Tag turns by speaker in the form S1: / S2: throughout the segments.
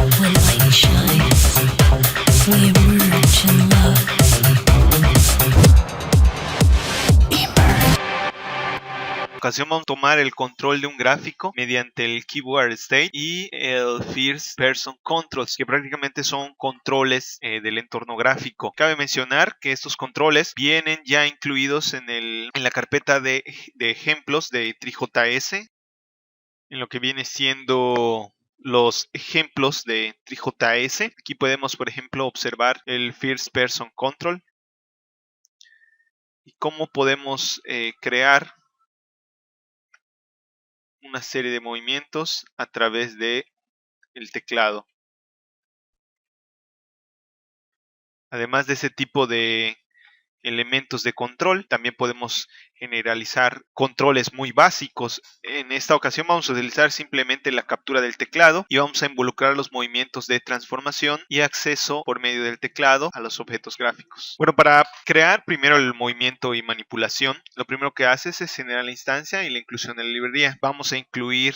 S1: When light shines, we emerge in love.
S2: Ocasión vamos a tomar el control de un gráfico mediante el Keyboard State y el First Person Controls, que prácticamente son controles del entorno gráfico. Cabe mencionar que estos controles vienen ya incluidos en la carpeta de ejemplos de TriJS, en lo que viene siendo los ejemplos de TriJS. Aquí podemos, por ejemplo, observar el First Person Control y cómo podemos crear una serie de movimientos a través de el teclado. Además de ese tipo de elementos de control, también podemos generalizar controles muy básicos. En esta ocasión vamos a utilizar simplemente la captura del teclado y vamos a involucrar los movimientos de transformación y acceso por medio del teclado a los objetos gráficos. Bueno, para crear primero el movimiento y manipulación, lo primero que haces es generar la instancia y la inclusión de la librería. Vamos a incluir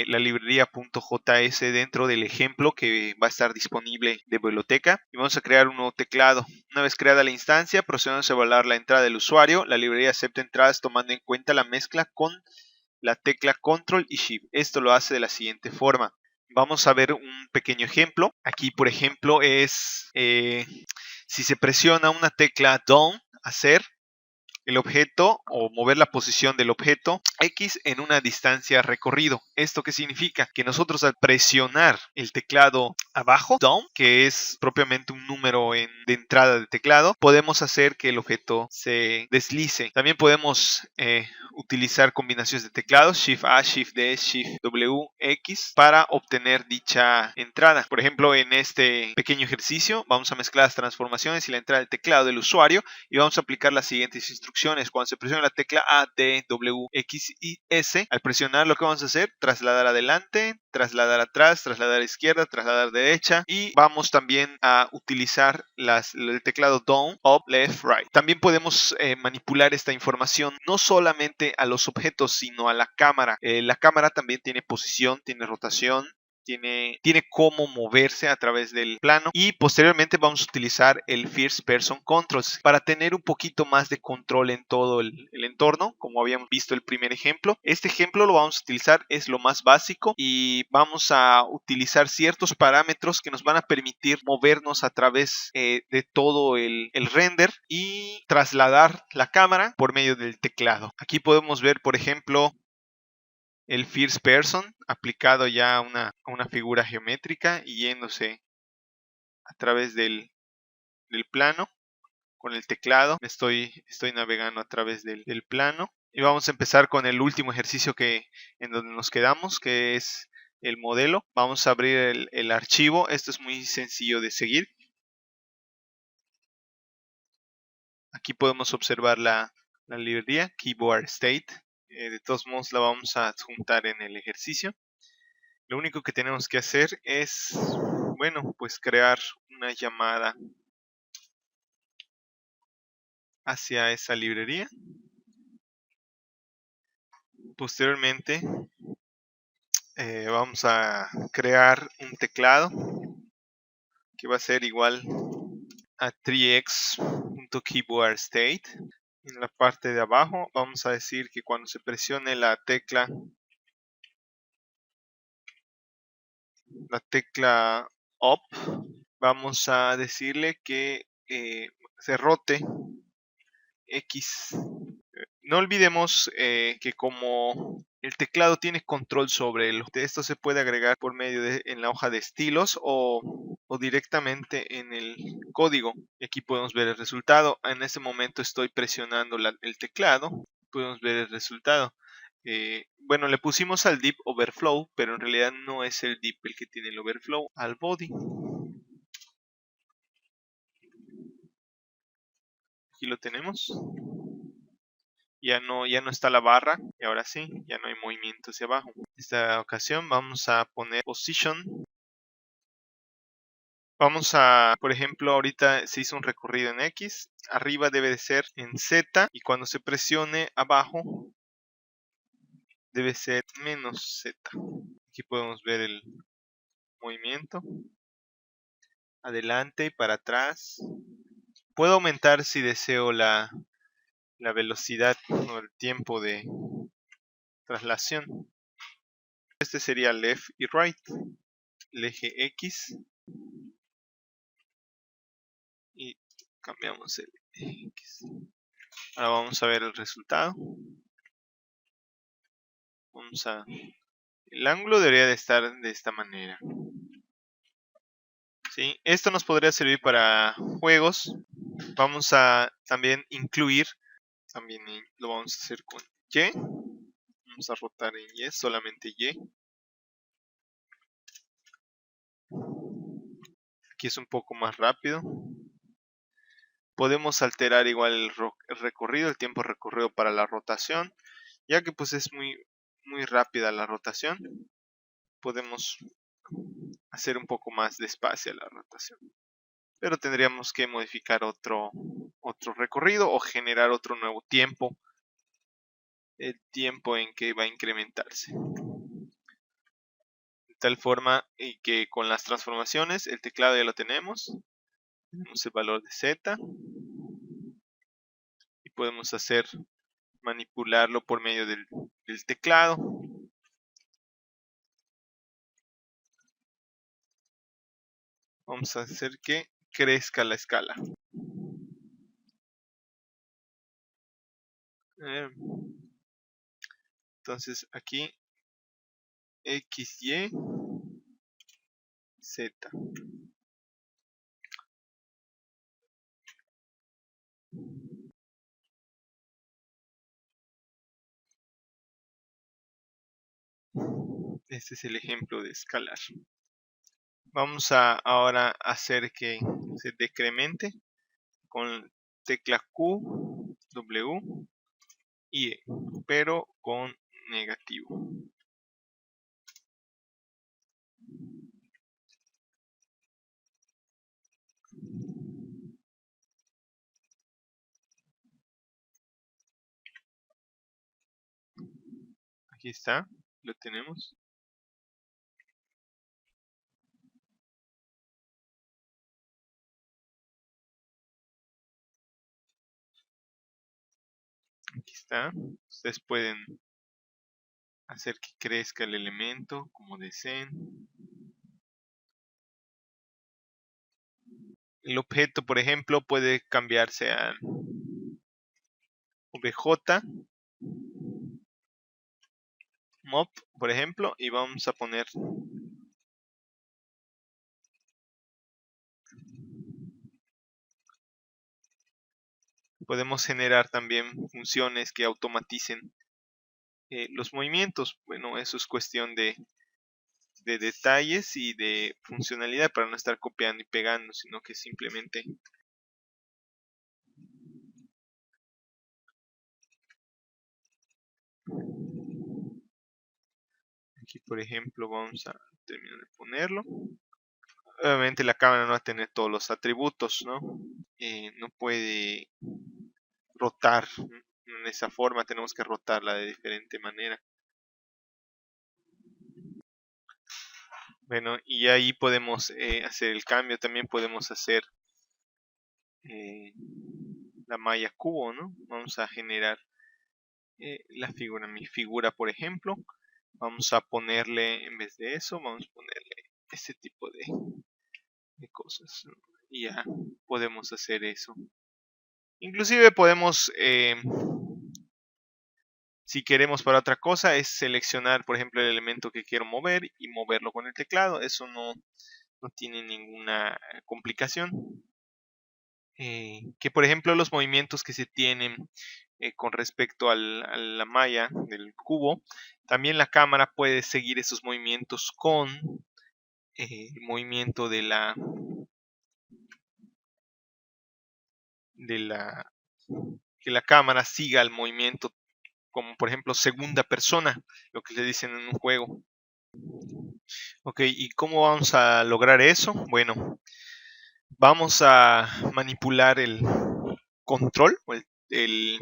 S2: la librería .js dentro del ejemplo que va a estar disponible de biblioteca y vamos a crear un nuevo teclado. Una vez creada la instancia, procedemos a evaluar la entrada del usuario. La librería acepta entradas tomando en cuenta la mezcla con la tecla Control y Shift. Esto lo hace de la siguiente forma. Vamos a ver un pequeño ejemplo. Aquí, por ejemplo, es si se presiona una tecla Down, hacer el objeto o mover la posición del objeto X en una distancia recorrido. ¿Esto qué significa? Que nosotros al presionar el teclado abajo, down, que es propiamente un número de entrada de teclado, podemos hacer que el objeto se deslice. También podemos utilizar combinaciones de teclados, Shift A, Shift D, Shift W, X, para obtener dicha entrada. Por ejemplo, en este pequeño ejercicio vamos a mezclar las transformaciones y la entrada del teclado del usuario y vamos a aplicar las siguientes instrucciones. Cuando se presiona la tecla A, D, W, X y S, al presionar lo que vamos a hacer, trasladar adelante, trasladar atrás, trasladar a izquierda, trasladar derecha, y vamos también a utilizar el teclado down, up, left, right. También podemos manipular esta información no solamente a los objetos, sino a la cámara. La cámara también tiene posición, tiene rotación, tiene cómo moverse a través del plano, y posteriormente vamos a utilizar el First Person Controls para tener un poquito más de control en todo el entorno, como habíamos visto el primer ejemplo. Este ejemplo lo vamos a utilizar, es lo más básico, y vamos a utilizar ciertos parámetros que nos van a permitir movernos a través de todo el render y trasladar la cámara por medio del teclado. Aquí podemos ver, por ejemplo, el First Person aplicado ya a una figura geométrica y yéndose a través del plano con el teclado. Estoy navegando a través del plano y vamos a empezar con el último ejercicio en donde nos quedamos, que es el modelo. Vamos a abrir el archivo. Esto es muy sencillo de seguir. Aquí podemos observar la librería Keyboard State. De todos modos la vamos a adjuntar en el ejercicio. Lo único que tenemos que hacer es, bueno, pues crear una llamada hacia esa librería. Posteriormente vamos a crear un teclado que va a ser igual a 3x.keyboardState. En la parte de abajo vamos a decir que cuando se presione la tecla Up, vamos a decirle que se rote X. No olvidemos que como el teclado tiene control sobre esto se puede agregar por medio en la hoja de estilos o directamente en el código. Aquí podemos ver el resultado. En este momento estoy presionando el teclado. Podemos ver el resultado. Bueno, le pusimos al div overflow, pero en realidad no es el div el que tiene el overflow, al body. Aquí lo tenemos. Ya no está la barra, y ahora sí, ya no hay movimiento hacia abajo. En esta ocasión vamos a poner position. Vamos a, por ejemplo, ahorita se hizo un recorrido en X, arriba debe de ser en Z, y cuando se presione abajo debe ser menos Z. Aquí podemos ver el movimiento, adelante y para atrás. Puedo aumentar si deseo la velocidad o el tiempo de traslación. Este sería left y right, el eje X, y cambiamos el eje X. Ahora vamos a ver el resultado. El ángulo debería de estar de esta manera. ¿Sí? Esto nos podría servir para juegos. Vamos a también incluir, también lo vamos a hacer con Y. Vamos a rotar en Y, solamente Y. Aquí es un poco más rápido. Podemos alterar igual el recorrido, el tiempo recorrido para la rotación, ya que pues es muy rápida la rotación. Podemos hacer un poco más despacio la rotación, pero tendríamos que modificar otro recorrido o generar otro nuevo tiempo, el tiempo en que va a incrementarse, de tal forma que con las transformaciones el teclado ya lo tenemos el valor de Z y podemos manipularlo por medio del teclado. Vamos a hacer que crezca la escala. Entonces aquí X, Y, Z. Este es el ejemplo de escalar. Vamos a ahora hacer que se decremente con tecla Q, W y E, pero con negativo. Aquí está, lo tenemos. Aquí está. Ustedes pueden hacer que crezca el elemento como deseen. El objeto, por ejemplo, puede cambiarse a VJ Mob, por ejemplo, y vamos a poner podemos generar también funciones que automaticen los movimientos. Bueno, eso es cuestión de detalles y de funcionalidad para no estar copiando y pegando, sino que simplemente aquí, por ejemplo, vamos a terminar de ponerlo. Obviamente la cámara no va a tener todos los atributos, ¿no? No puede rotar en esa forma, tenemos que rotarla de diferente manera. Bueno, y ahí podemos hacer el cambio. También podemos hacer la malla cubo, ¿no? Vamos a generar la figura, mi figura, por ejemplo. Vamos a ponerle, en vez de eso, vamos a ponerle este tipo de cosas, ¿no? Y ya podemos hacer eso. Inclusive podemos, si queremos para otra cosa, es seleccionar, por ejemplo, el elemento que quiero mover y moverlo con el teclado. Eso no tiene ninguna complicación. Que por ejemplo los movimientos que se tienen con respecto a la malla del cubo, también la cámara puede seguir esos movimientos con el movimiento de que la cámara siga el movimiento, como por ejemplo segunda persona, lo que le dicen en un juego. Ok, ¿y cómo vamos a lograr eso? Bueno, vamos a manipular el control o el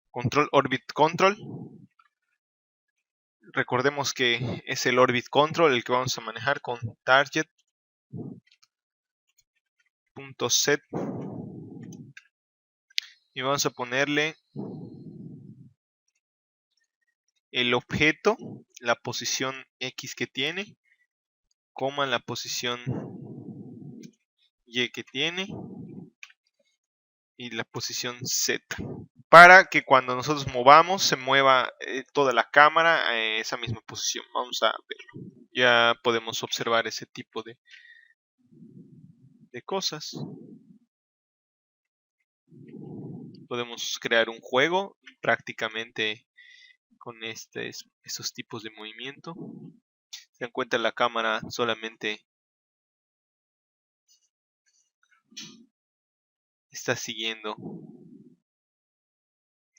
S2: control orbit control. Recordemos que es el Orbit Control el que vamos a manejar con target.set y vamos a ponerle el objeto, la posición X que tiene, coma la posición Y que tiene y la posición Z, para que cuando nosotros movamos se mueva toda la cámara a esa misma posición. Vamos a verlo. Ya podemos observar ese tipo de cosas. Podemos crear un juego prácticamente con estos tipos de movimiento. Se dan cuenta, la cámara solamente está siguiendo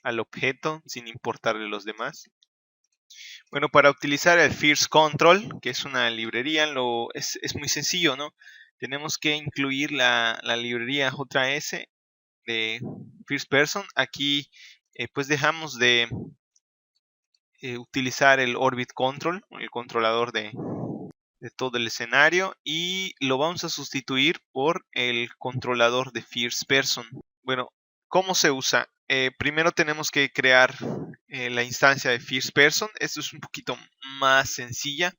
S2: al objeto sin importarle los demás. Bueno, para utilizar el First Control, que es una librería, es muy sencillo, ¿no? Tenemos que incluir la librería JS de First Person. Aquí pues dejamos de utilizar el Orbit Control, el controlador de todo el escenario, y lo vamos a sustituir por el controlador de First Person. Bueno, ¿cómo se usa? Primero tenemos que crear la instancia de First Person. Esto es un poquito más sencilla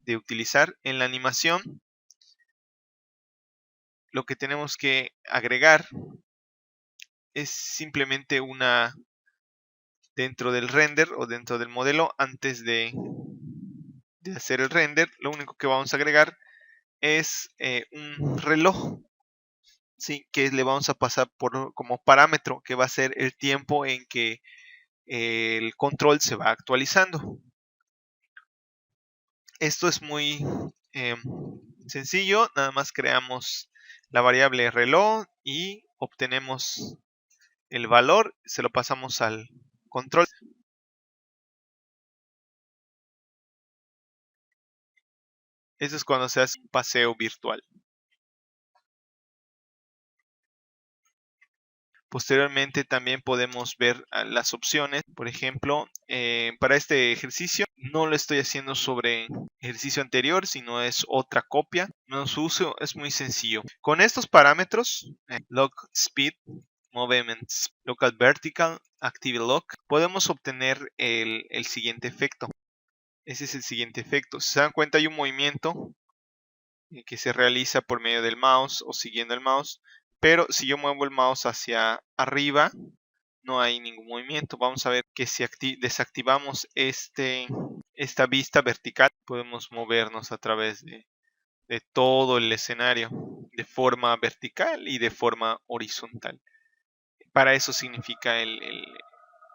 S2: de utilizar. En la animación, lo que tenemos que agregar es simplemente una dentro del render o dentro del modelo. Antes de hacer el render, lo único que vamos a agregar es un reloj, ¿sí? Que le vamos a pasar como parámetro, que va a ser el tiempo en que el control se va actualizando. Esto es muy sencillo, nada más creamos la variable reloj y obtenemos el valor, se lo pasamos al control. Eso es cuando se hace un paseo virtual. Posteriormente también podemos ver las opciones. Por ejemplo, para este ejercicio no lo estoy haciendo sobre ejercicio anterior, sino es otra copia. Su uso es muy sencillo. Con estos parámetros, lock speed, movement, local vertical, active lock, podemos obtener el siguiente efecto. Ese es el siguiente efecto. Si se dan cuenta, hay un movimiento que se realiza por medio del mouse o siguiendo el mouse. Pero si yo muevo el mouse hacia arriba, no hay ningún movimiento. Vamos a ver que si desactivamos esta vista vertical, podemos movernos a través de todo el escenario de forma vertical y de forma horizontal. Para eso significa el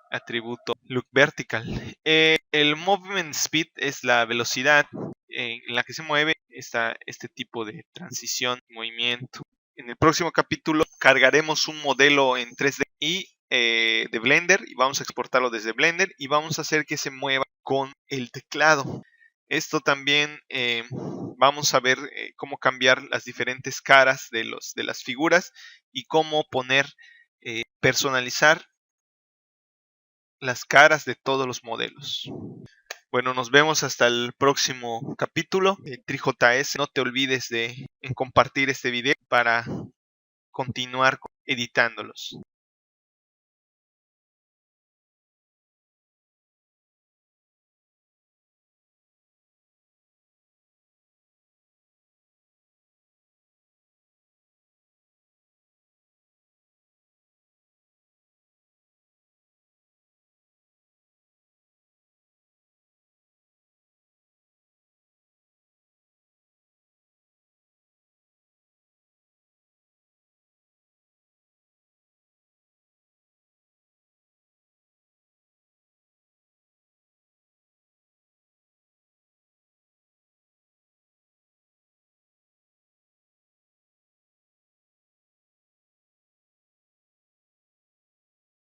S2: atributo look vertical. El movement speed es la velocidad en la que se mueve este tipo de transición, movimiento. En el próximo capítulo cargaremos un modelo en 3D y de Blender, y vamos a exportarlo desde Blender y vamos a hacer que se mueva con el teclado. Esto también vamos a ver cómo cambiar las diferentes caras de las figuras y cómo personalizar las caras de todos los modelos. Bueno, nos vemos hasta el próximo capítulo de TriJS. No te olvides en compartir este video para continuar editándolos.